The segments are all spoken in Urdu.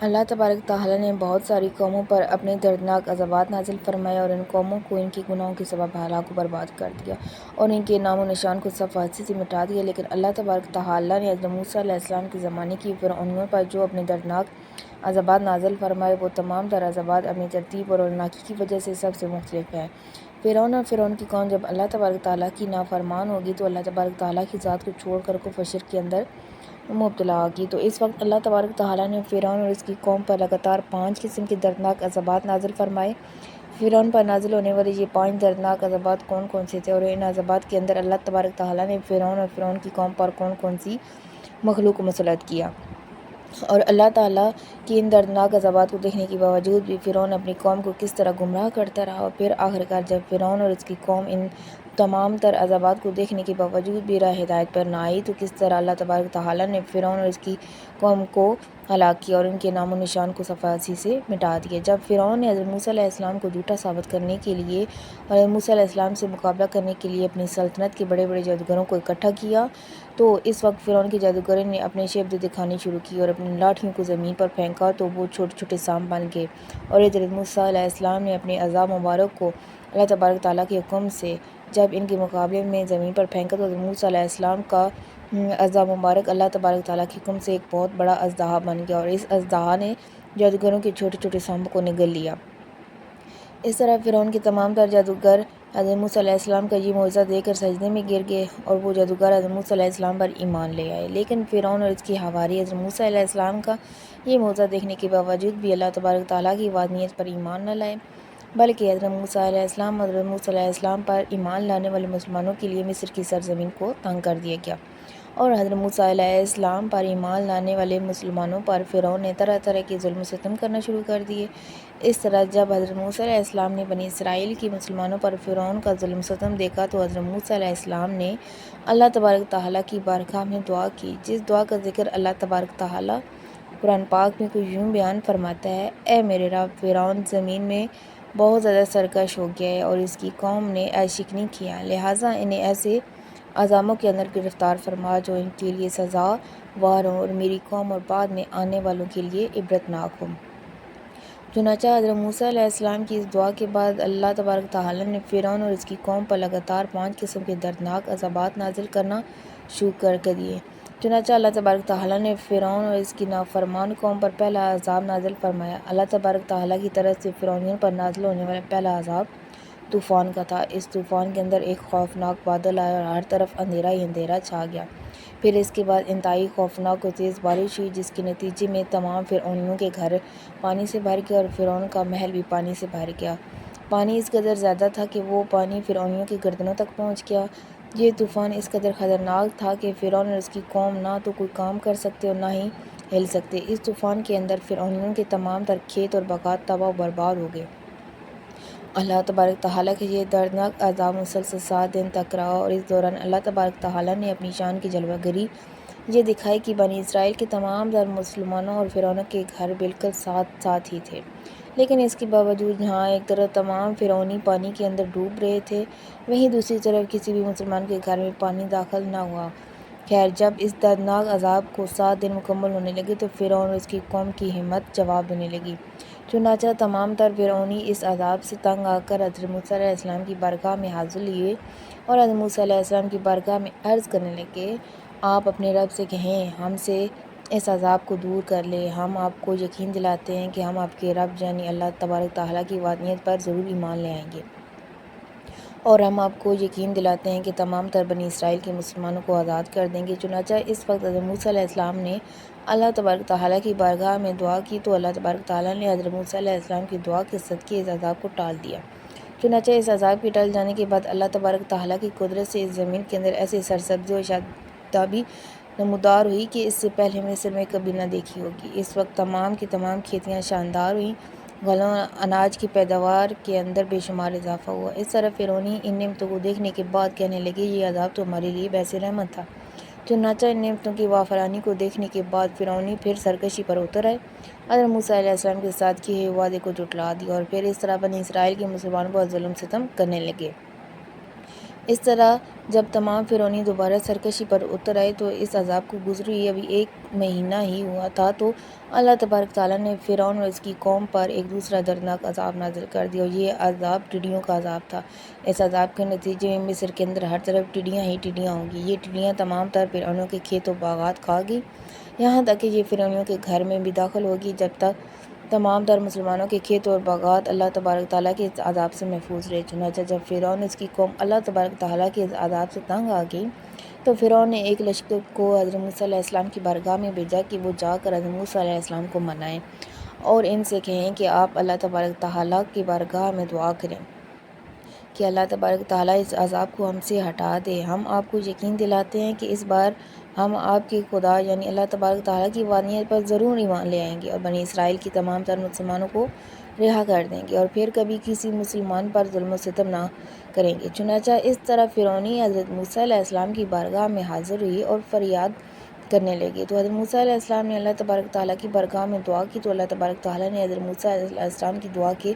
اللہ تبارک تعالیٰ نے بہت ساری قوموں پر اپنے دردناک عذابات نازل فرمائے اور ان قوموں کو ان کے گناہوں کے سبب ہلاک و برباد کر دیا اور ان کے نام و نشان کو صفحہ سے مٹا دیا۔ لیکن اللہ تبارک تعالیٰ نے حضرت موسیٰ علیہ السلام کے زمانے کی فرعونیوں پر جو اپنے دردناک عذابات نازل فرمائے وہ تمام تر عذابات اپنی ترتیب اور ہولناکی کی وجہ سے سب سے مختلف ہیں۔ فرعون اور فرعون کی قوم جب اللہ تبارک تعالیٰ کی نافرمان ہوگی تو اللہ تبارک تعالیٰ کی ذات کو چھوڑ کر کفر و شرک کے اندر مبتلا ہوگی، تو اس وقت اللہ تبارک تعالیٰ نے فرعون اور اس کی قوم پر لگاتار 5 قسم کے دردناک عذابات نازل فرمائے۔ فرعون پر نازل ہونے والے یہ 5 دردناک عذابات کون کون سے تھے اور ان عذابات کے اندر اللہ تبارک تعالیٰ نے فرعون اور فرعون کی قوم پر کون کون سی مخلوق کو مسلط کیا، اور اللہ تعالیٰ کی ان دردناک عذابات کو دیکھنے کے باوجود بھی فرعون اپنی قوم کو کس طرح گمراہ کرتا رہا، اور پھر آخرکار جب فرعون اور اس کی قوم ان تمام تر عذابات کو دیکھنے کے باوجود بھی راہ ہدایت پر نہ آئی تو کس طرح اللہ تبارک تعالیٰ نے فرعون اور اس کی قوم کو ہلاک کیا اور ان کے نام و نشان کو صفحہ سے مٹا دیا۔ جب فرعون نے حضرت موسیٰ علیہ السلام کو جھوٹا ثابت کرنے کے لیے اور حضرت موسیٰ علیہ السلام سے مقابلہ کرنے کے لیے اپنی سلطنت کے بڑے بڑے جادوگروں کو اکٹھا کیا تو اس وقت فرعون کے جادوگروں نے اپنے شیب دکھانی شروع کی اور اپنی لاٹھیوں کو زمین پر پھینکا تو وہ چھوٹے چھوٹے سانپ بن گئے، اور حضرت موسیٰ علیہ السلام نے اپنے عصا مبارک کو اللہ تبارک تعالیٰ کے حکم سے جب ان کے مقابلے میں زمین پر پھینکا تو حضرت موسیٰ علیہ السلام کا عصا مبارک اللہ تبارک تعالیٰ کے حکم سے ایک بہت بڑا اژدہا بن گیا اور اس اژدہا نے جادوگروں کے چھوٹے چھوٹے سانپوں کو نگل لیا۔ اس طرح فرعون کے تمام تر جادوگر حضرت موسیٰ علیہ السلام کا یہ معجزہ دیکھ کر سجدے میں گر گئے اور وہ جادوگر حضرت موسیٰ علیہ السلام پر ایمان لے آئے۔ لیکن فرعون اور اس کی حواری حضرت موسیٰ علیہ السلام کا یہ معجزہ دیکھنے کے باوجود بھی اللہ تبارک تعالیٰ کی وحدانیت پر ایمان نہ لائے، بلکہ حضرت موسیٰ علیہ السلام پر ایمان لانے والے مسلمانوں کے لیے مصر کی سرزمین کو تنگ کر دیا گیا، اور حضرت موسیٰ علیہ السلام پر ایمان لانے والے مسلمانوں پر فرعون نے طرح طرح کے ظلم و ستم کرنا شروع کر دیے۔ اس طرح جب حضرت موسیٰ علیہ السلام نے بنی اسرائیل کے مسلمانوں پر فرعون کا ظلم و ستم دیکھا تو حضرت موسیٰ علیہ السلام نے اللہ تبارک تعالیٰ کی بارگاہ میں دعا کی، جس دعا کا ذکر اللہ تبارک تعالیٰ قرآن پاک میں کچھ یوں بیان فرماتا ہے: اے میرے رب، فرعون زمین میں بہت زیادہ سرکش ہو گیا ہے اور اس کی قوم نے عیش کیا، لہٰذا انہیں ایسے عذابوں کے اندر گرفتار فرما جو ان کے لیے سزا وار ہوں اور میری قوم اور بعد میں آنے والوں کے لیے عبرتناک ہوں۔ چنانچہ حضرت موسیٰ علیہ السلام کی اس دعا کے بعد اللہ تبارک تعالیٰ نے فرعون اور اس کی قوم پر لگاتار 5 قسم کے دردناک عذابات نازل کرنا شروع کر دیے۔ چنانچہ اللہ تبارک تعالیٰ نے فرعون اور اس کی نافرمان قوم پر پہلا عذاب نازل فرمایا۔ اللہ تبارک تعالیٰ کی طرف سے فرعونیوں پر نازل ہونے والا پہلا عذاب طوفان کا تھا۔ اس طوفان کے اندر ایک خوفناک بادل آیا اور ہر طرف اندھیرا ہی اندھیرا چھا گیا۔ پھر اس کے بعد انتہائی خوفناک اور تیز بارش ہوئی جس کے نتیجے میں تمام فرعونیوں کے گھر پانی سے بھر گئے اور فرعون کا محل بھی پانی سے بھر گیا۔ پانی اس قدر زیادہ تھا کہ وہ پانی فرعونیوں کی گردنوں تک پہنچ گیا۔ یہ طوفان اس قدر خطرناک تھا کہ فرعون اور اس کی قوم نہ تو کوئی کام کر سکتے اور نہ ہی ہل سکتے۔ اس طوفان کے اندر فرعونیوں کے تمام تر کھیت اور باغات تباہ و برباد ہو گئے۔ اللہ تبارک تعالیٰ کا یہ دردناک عذاب مسلسل 7 دن تک رہا، اور اس دوران اللہ تبارک تعالیٰ نے اپنی شان کی جلوہ گری یہ دکھائی کہ بنی اسرائیل کے تمام تر مسلمانوں اور فرعون کے گھر بالکل ساتھ ساتھ ہی تھے، لیکن اس کے باوجود جہاں ایک طرف تمام فرعونی پانی کے اندر ڈوب رہے تھے وہیں دوسری طرف کسی بھی مسلمان کے گھر میں پانی داخل نہ ہوا۔ خیر، جب اس دردناک عذاب کو 7 دن مکمل ہونے لگے تو فرعون اور اس کی قوم کی ہمت جواب دینے لگی۔ چنانچہ تمام تر فرعونی اس عذاب سے تنگ آ کر حضرت موسیٰ علیہ السلام کی بارگاہ میں حاضر ہوئے اور حضرت موسیٰ علیہ السلام کی بارگاہ میں عرض کرنے لگے: آپ اپنے رب سے کہیں ہم سے اس عذاب کو دور کر لے، ہم آپ کو یقین دلاتے ہیں کہ ہم آپ کے رب یعنی اللہ تبارک تعالیٰ کی وحدانیت پر ضرور ایمان لے آئیں گے، اور ہم آپ کو یقین دلاتے ہیں کہ تمام تر بنی اسرائیل کے مسلمانوں کو آزاد کر دیں گے۔ چنانچہ اس وقت حضرت موسیٰ علیہ السلام نے اللہ تبارک تعالیٰ کی بارگاہ میں دعا کی تو اللہ تبارک تعالیٰ نے حضرت موسیٰ علیہ السلام کی دعا کے صدقے اس عذاب کو ٹال دیا۔ چنانچہ اس عذاب کے ٹل جانے کے بعد اللہ تبارک تعالیٰ کی قدرت سے اس زمین کے اندر ایسی سرسبزی و شادابی نمودار ہوئی کہ اس سے پہلے مصر میں کبھی نہ دیکھی ہوگی۔ اس وقت تمام کی تمام کھیتیاں شاندار ہوئیں، غلوں اناج کی پیداوار کے اندر بے شمار اضافہ ہوا۔ اس طرح فرعونی ان نعمتوں کو دیکھنے کے بعد کہنے لگے: یہ عذاب تو ہمارے لیے باعث رحمت تھا۔ چنانچہ ان نعمتوں کی وافرانی کو دیکھنے کے بعد فرعونی پھر سرکشی پر اتر آئے، حضرت موسیٰ علیہ السلام کے ساتھ کیے ہوئے وعدے کو جھٹلا دیا اور پھر اس طرح بنی اسرائیل کے مسلمانوں پر ظلم ستم کرنے لگے۔ اس طرح جب تمام فرعونی دوبارہ سرکشی پر اتر آئے تو اس عذاب کو گزرے ابھی 1 مہینہ ہی ہوا تھا تو اللہ تبارک تعالیٰ نے فرعون اور اس کی قوم پر ایک دوسرا دردناک عذاب نازل کر دیا، اور یہ عذاب ٹڈیوں کا عذاب تھا۔ اس عذاب کے نتیجے میں مصر کے اندر ہر طرف ٹڈیاں ہی ٹڈیاں ہوں گی۔ یہ ٹڈیاں تمام تر فرعونیوں کے کھیت و باغات کھا گئی، یہاں تک کہ یہ فرعونیوں کے گھر میں بھی داخل ہوگی، جب تک تمام تر مسلمانوں کے کھیت اور باغات اللہ تبارک تعالیٰ کے اس عذاب سے محفوظ رہے۔ چنانچہ جب فرعون اور اس کی قوم اللہ تبارک تعالیٰ کے اس عذاب سے تنگ آ گئی تو فرعون نے ایک لشکر کو حضرت موسیٰ علیہ السلام کی بارگاہ میں بھیجا کہ وہ جا کر حضرت موسیٰ علیہ السلام کو منائیں اور ان سے کہیں کہ آپ اللہ تبارک تعالیٰ کی بارگاہ میں دعا کریں کہ اللہ تبارک تعالیٰ اس عذاب کو ہم سے ہٹا دے۔ ہم آپ کو یقین دلاتے ہیں کہ اس بار ہم آپ کے خدا یعنی اللہ تبارک تعالیٰ کی وحدانیت پر ضرور ایمان لے آئیں گے اور بنی اسرائیل کی تمام تر مسلمانوں کو رہا کر دیں گے اور پھر کبھی کسی مسلمان پر ظلم و ستم نہ کریں گے۔ چنانچہ اس طرح فرعونی حضرت موسیٰ علیہ السلام کی بارگاہ میں حاضر ہوئی اور فریاد کرنے لگے، تو حضرت موسیٰ علیہ السلام نے اللہ تبارک تعالیٰ کی بارگاہ میں دعا کی تو اللہ تبارک تعالیٰ نے حضرت موسیٰ علیہ السلام کی دعا کے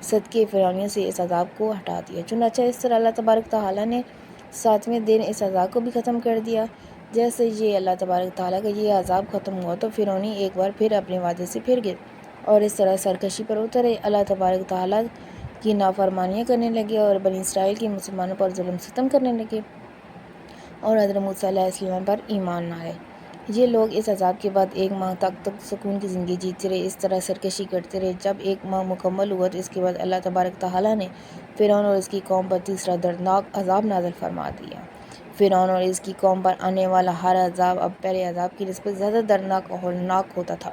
صدقے فرعونیوں سے اس عذاب کو ہٹا دیا۔ چنانچہ اس طرح اللہ تبارک تعالیٰ نے 7ویں دن اس عذاب کو بھی ختم کر دیا۔ جیسے یہ اللہ تبارک تعالیٰ کا یہ عذاب ختم ہوا تو فرعونی ایک بار پھر اپنے وعدے سے پھر گئے اور اس طرح سرکشی پر اترے، اللہ تبارک تعالیٰ کی نافرمانیاں کرنے لگے اور بنی اسرائیل کے مسلمانوں پر ظلم ستم کرنے لگے اور حضرت موسیٰ علیہ السلام پر ایمان نہ لائے۔ یہ لوگ اس عذاب کے بعد 1 ماہ تک سکون کی زندگی جیتے رہے، اس طرح سرکشی کرتے رہے۔ جب 1 ماہ مکمل ہوا تو اس کے بعد اللہ تبارک تعالیٰ نے فرعون اور اس کی قوم پر تیسرا دردناک عذاب نازل فرما دیا۔ فرعون اور اس کی قوم پر آنے والا ہر عذاب اب پہلے عذاب کی نسبت زیادہ دردناک اور ہولناک ہوتا تھا۔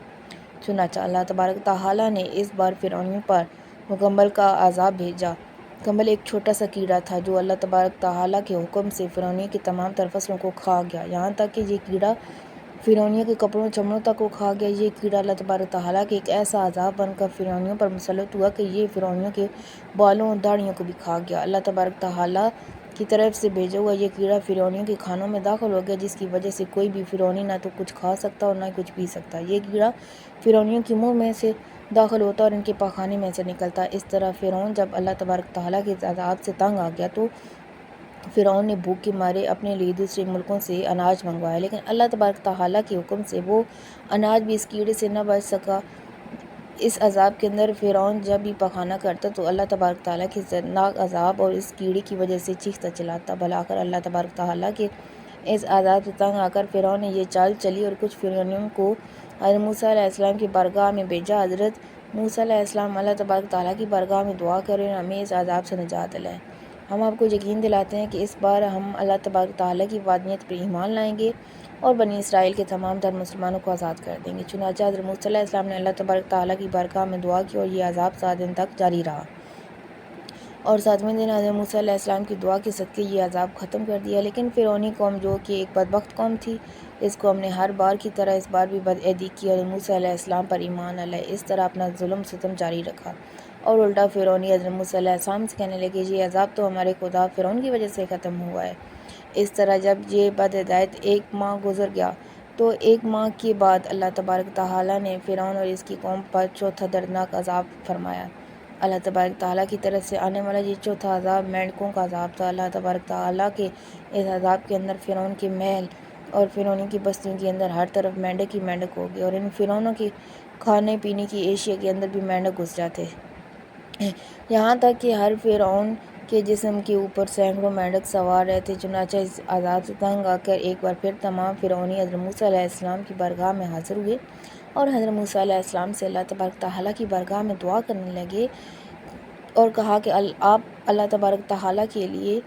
چنانچہ اللہ تبارک تعالیٰ نے اس بار فرعونیوں پر مکمل کا عذاب بھیجا۔ کمبل ایک چھوٹا سا کیڑا تھا جو اللہ تبارک تعالیٰ کے حکم سے فرعونیوں کی تمام تر فصلوں کو کھا گیا، یہاں تک کہ یہ کیڑا فرعونیوں کے کپڑوں چمڑوں تک کو کھا گیا۔ یہ کیڑا اللہ تبارک تعالیٰ کے ایک ایسا عذاب بن کر فرعونیوں پر مسلط ہوا کہ یہ فرعونیوں کے بالوں اور داڑھیوں کو بھی کھا گیا۔ اللہ تبارک تعالیٰ کی طرف سے بھیجا ہوا یہ کیڑا فرعونیوں کے کھانوں میں داخل ہو گیا، جس کی وجہ سے کوئی بھی فرعونی نہ تو کچھ کھا سکتا اور نہ کچھ پی سکتا۔ یہ کیڑا فرعونیوں کے منہ میں سے داخل ہوتا اور ان کے پاخانے میں سے نکلتا۔ اس طرح فرعون جب اللہ تبارک تعالیٰ کے عذاب سے تنگ آ گیا تو فرعون نے بھوک کے مارے اپنے لیے دوسرے ملکوں سے اناج منگوایا، لیکن اللہ تبارک تعالیٰ کے حکم سے وہ اناج بھی اس کیڑے سے نہ بچ سکا۔ اس عذاب کے اندر فرعون جب بھی پخانہ کرتا تو اللہ تبارک تعالیٰ کے دردناک عذاب اور اس کیڑے کی وجہ سے چیختا چلاتا۔ بلاخر اللہ تبارک تعالیٰ کے اس عذاب سے تنگ آ کر فرعون نے یہ چال چلی اور کچھ فرعونیوں کو حضرت موسیٰ علیہ السلام کی بارگاہ میں بھیجا۔ حضرت موسیٰ علیہ السلام اللہ تبارک تعالیٰ کی بارگاہ میں دعا کریں اور ہمیں اس عذاب سے نجات دلائیں۔ ہم آپ کو یقین دلاتے ہیں کہ اس بار ہم اللہ تبارک تعالیٰ کی وحدانیت پر ایمان لائیں گے اور بنی اسرائیل کے تمام تر مسلمانوں کو آزاد کر دیں گے۔ چنانچہ حضرت موسیٰ علیہ السلام نے اللہ تبارک تعالیٰ کی بارگاہ میں دعا کی اور یہ عذاب 7 دن تک جاری رہا، اور 7ویں دن حضرت موسیٰ علیہ السلام کی دعا کے صدقے یہ عذاب ختم کر دیا۔ لیکن فرعونی قوم جو کہ ایک بدبخت قوم تھی، اس قوم نے ہر بار کی طرح اس بار بھی بدعہدی کی اور موسیٰ علیہ السلام پر ایمان نہ لائے، اس طرح اپنا ظلم ستم جاری رکھا اور الٹا فرعونی حضرت موسیٰ علیہ السلام سے کہنے لگے یہ عذاب تو ہمارے خدا فرعون کی وجہ سے ختم ہوا ہے۔ اس طرح جب یہ بدہدایت 1 ماہ گزر گیا تو 1 ماہ کے بعد اللہ تبارک تعالیٰ نے فرعون اور اس کی قوم پر چوتھا دردناک عذاب فرمایا۔ اللہ تبارک تعالیٰ کی طرف سے آنے والا یہ چوتھا عذاب مینڈکوں کا عذاب تھا۔ اللہ تبارک تعالیٰ کے اس عذاب کے اندر فرعون کے محل اور فرعونی کی بستیوں کے اندر ہر طرف مینڈک ہی مینڈک ہو گئے اور ان فرعونوں کے کھانے پینے کی اشیاء کے اندر بھی مینڈک گھس جاتے، یہاں تک کہ ہر فرعون کے جسم کے اوپر سینکڑوں مینڈک سوار رہتے۔ چنانچہ اس عذاب سے تنگ آ کر ایک بار پھر تمام فرعونی حضرت موسیٰ علیہ السلام کی بارگاہ میں حاضر ہوئے اور حضرت موسیٰ علیہ السلام سے اللہ تبارک تعالیٰ کی بارگاہ میں دعا کرنے لگے اور کہا کہ آپ اللہ تبارک تعالیٰ کے لیے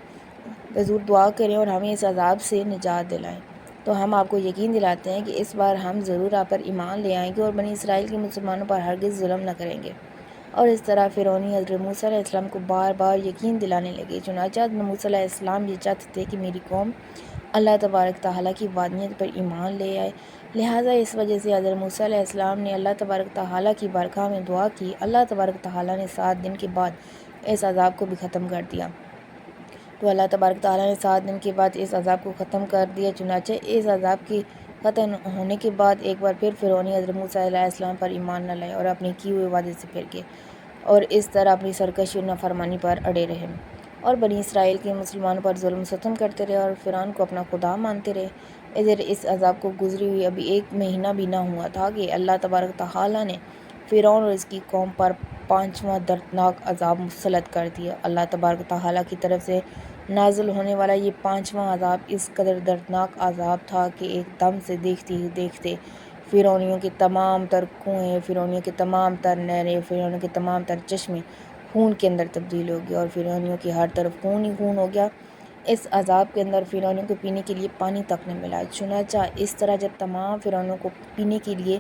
حضور دعا کریں اور ہمیں اس عذاب سے نجات دلائیں۔ تو ہم آپ کو یقین دلاتے ہیں کہ اس بار ہم ضرور آپ پر ایمان لے آئیں گے اور بنی اسرائیل کے مسلمانوں پر ہرگز ظلم نہ کریں گے۔ اور اس طرح فرعونی حضرت موسیٰ علیہ السلام کو بار بار یقین دلانے لگے۔ چنانچہ حضرت موسیٰ علیہ السلام یہ چاہتے تھے کہ میری قوم اللہ تبارک تعالیٰ کی وحدانیت پر ایمان لے آئے، لہٰذا اس وجہ سے حضرت موسیٰ علیہ السلام نے اللہ تبارک تعالیٰ کی بارگاہ میں دعا کی۔ اللہ تبارک تعالیٰ نے 7 دن کے بعد اس عذاب کو بھی ختم کر دیا۔ تو اللہ تبارک تعالیٰ نے 7 دن کے بعد اس عذاب کو ختم کر دیا۔ چنانچہ اس عذاب کے ختم ہونے کے بعد ایک بار پھر فرعونی حضرت موسیٰ علیہ السلام پر ایمان نہ لائے اور اپنے کیے ہوئے وعدے سے پھر گئے اور اس طرح اپنی سرکشی اور نافرمانی پر اڑے رہے اور بنی اسرائیل کے مسلمانوں پر ظلم ستم کرتے رہے اور فرعون کو اپنا خدا مانتے رہے۔ ادھر اس عذاب کو گزری ہوئی ابھی 1 مہینہ بھی نہ ہوا تھا کہ اللہ تبارک تعالیٰ نے فرعون اور اس کی قوم پر 5واں دردناک عذاب مسلط کر دیا۔ اللہ تبارک تعالیٰ کی طرف سے نازل ہونے والا یہ 5واں عذاب اس قدر دردناک عذاب تھا کہ ایک دم سے دیکھتے ہی دیکھتے فرعونیوں کے تمام تر کنویں، فرعونیوں کے تمام تر نہریں، فرعونیوں کے تمام تر چشمے خون کے اندر تبدیل ہو گئے اور فرعونیوں کی ہر طرف خون ہی خون ہو گیا۔ اس عذاب کے اندر فرعونیوں کو پینے کے لیے پانی تک نہ ملا۔ چنانچہ اس طرح جب تمام فرعونیوں کو پینے کے لیے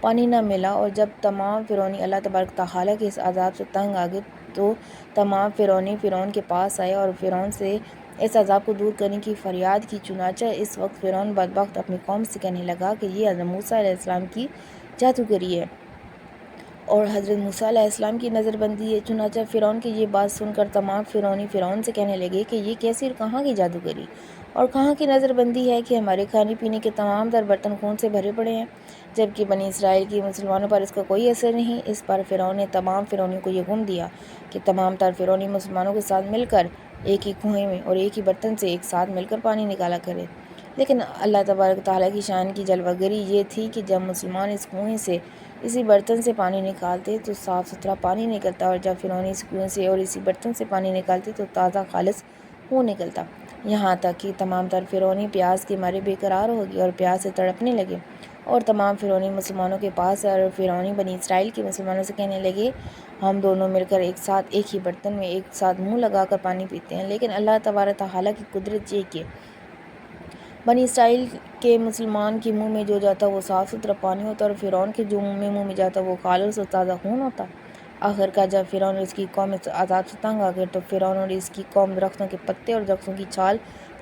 پانی نہ ملا اور جب تمام فرعونی اللہ تبارک تعالیٰ کے اس عذاب سے تنگ آ گئے تو تمام فرعونی فرعون کے پاس آئے اور فرعون سے اس عذاب کو دور کرنے کی فریاد کی۔ چنانچہ اس وقت فرعون بدبخت اپنی قوم سے کہنے لگا کہ یہ حضرت موسیٰ علیہ السلام کی جادوگری ہے اور حضرت موسیٰ علیہ السلام کی نظر بندی ہے۔ چنانچہ فرعون کی یہ بات سن کر تمام فرعونی فرعون سے کہنے لگے کہ یہ کیسی اور کہاں کی جادوگری اور کہاں کی نظر بندی ہے کہ ہمارے کھانے پینے کے تمام تر برتن خون سے بھرے پڑے ہیں، جبکہ بنی اسرائیل کی مسلمانوں پر اس کا کوئی اثر نہیں۔ اس پر فرعون نے تمام فرعونیوں کو یہ حکم دیا کہ تمام تر فرعونی مسلمانوں کے ساتھ مل کر ایک ہی کنویں میں اور ایک ہی برتن سے ایک ساتھ مل کر پانی نکالا کرے۔ لیکن اللہ تبارک تعالیٰ کی شان کی جلوہ گری یہ تھی کہ جب مسلمان اس کنویں سے اسی برتن سے پانی نکالتے تو صاف ستھرا پانی نکلتا اور جب فرعونی اس کنویں سے اور اسی برتن سے پانی نکالتے تو تازہ خالص خون نکلتا، یہاں تک کہ تمام تر فرعونی پیاس کے مارے بے قرار ہو گئے اور پیاس سے تڑپنے لگے اور تمام فرعونی مسلمانوں کے پاس اور فرعونی بنی اسرائیل کے مسلمانوں سے کہنے لگے ہم دونوں مل کر ایک ساتھ ایک ہی برتن میں ایک ساتھ منہ لگا کر پانی پیتے ہیں، لیکن اللہ تبارک تعالیٰ کی قدرت یہ کہ بنی اسرائیل کے مسلمان کے منہ میں جو جاتا وہ صاف ستھرا پانی ہوتا اور فرعون کے جو منہ میں جاتا وہ خالص اور تازہ خون ہوتا۔ آخر کا جب فرعون اور اس کی قوم اس عذاب سے تنگ آ گئے تو فرعون اور اس کی قوم درختوں کے پتے اور درختوں کی چھال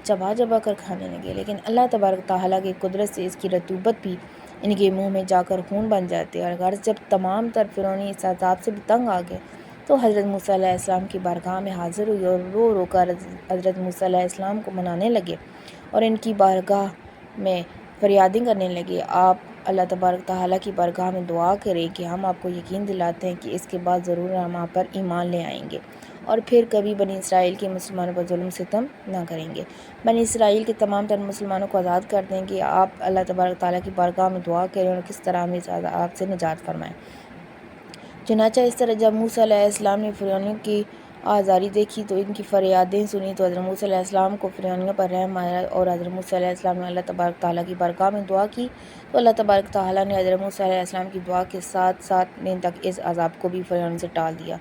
چبا چبا کر کھانے لگے، لیکن اللہ تبارک تعالیٰ کی قدرت سے اس کی رطوبت بھی ان کے منہ میں جا کر خون بن جاتے اور غرض جب تمام تر فرعونی اس عذاب سے بھی تنگ آ گئے تو حضرت موسیٰ علیہ السلام کی بارگاہ میں حاضر ہوئی اور رو رو کر حضرت موسیٰ علیہ السلام کو منانے لگے اور ان کی بارگاہ میں فریادیں کرنے لگے۔ آپ اللہ تبارک تعالیٰ کی بارگاہ میں دعا کریں کہ ہم آپ کو یقین دلاتے ہیں کہ اس کے بعد ضرور ہم آپ پر ایمان لے آئیں گے اور پھر کبھی بنی اسرائیل کے مسلمانوں پر ظلم ستم نہ کریں گے۔ بنی اسرائیل کے تمام تر مسلمانوں کو آزاد کر دیں گے۔ آپ اللہ تبارک تعالیٰ کی بارگاہ میں دعا کریں اور کس طرح ہمیں اس عذاب سے نجات فرمائیں۔ چنانچہ اس طرح جب موسیٰ علیہ السلام نے فرعونیوں کی آزاری دیکھی تو ان کی فریادیں سنی تو حضرت موسیٰ علیہ السلام کو فرعونیوں پر رحم آیا اور حضرت موسیٰ علیہ السلام نے اللہ تبارک تعالیٰ کی بارگاہ میں دعا کی تو اللہ تبارک تعالیٰ نے حضرت موسیٰ علیہ السلام کی دعا کے ساتھ 7 دن تک اس عذاب کو بھی فرعون سے ٹال دیا۔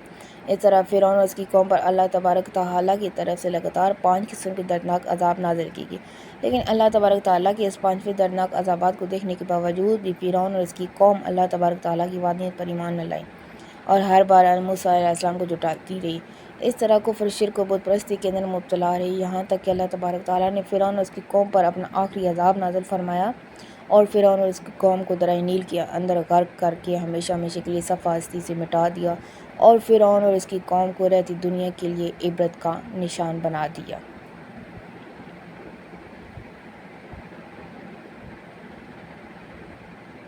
اس طرح فرعون اور اس کی قوم پر اللہ تبارک تعالیٰ کی طرف سے لگاتار 5 قسم کے دردناک عذاب نازل کی گئی، لیکن اللہ تبارک تعالیٰ کے اس 5ویں دردناک عذابات کو دیکھنے کے باوجود بھی فرعون اور اس کی قوم اللہ تبارک تعالیٰ کی وعدیت پر ایمان نہ لائی اور ہر بار موسیٰ علیہ السلام کو جھٹلاتی رہی۔ اس طرح کفر شرک و بت پرستی کے اندر مبتلا رہی، یہاں تک کہ اللہ تبارک تعالیٰ نے فرعون اور اس کی قوم پر اپنا آخری عذاب نازل فرمایا اور فرعون اور اس کی قوم کو دریا نیل کے اندر غرق کر کے ہمیشہ ہمیشہ کے لیے صفحہ ہستی سے مٹا دیا اور فرعون اور اس کی قوم کو رہتی دنیا کے لیے عبرت کا نشان بنا دیا۔